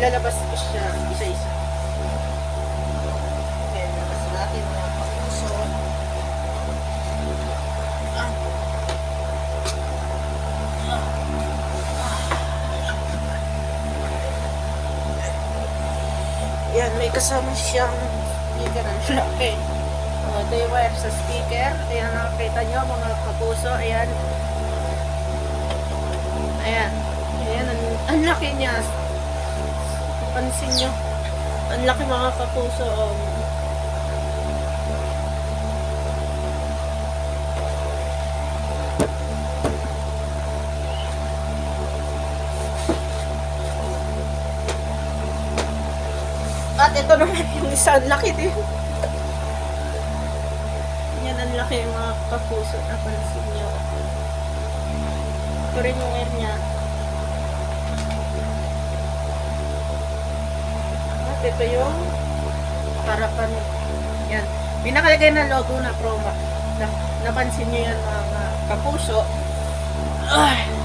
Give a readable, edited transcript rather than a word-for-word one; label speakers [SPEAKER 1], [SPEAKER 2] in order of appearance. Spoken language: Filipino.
[SPEAKER 1] ilalabas ko siya isa-isa. Okay, labas natin mga kapuso. Yan, may kasama siyang speaker. Ang laki. Ito yung wire sa speaker. Ayan, nakakita nyo mga kapuso. Ayan. Ayan. Ayan, ang laki niya. Pansin nyo. Ang laki mga kapuso. At ito naman yung isa, ang laki din. Yan, ang laki yung mga kapuso. Napansin nyo. Ito rin yung wire niya. At ito yung harapan. Yan. May nakalagay na logo na Promax. Napansin nyo yan mga kapuso. Ay!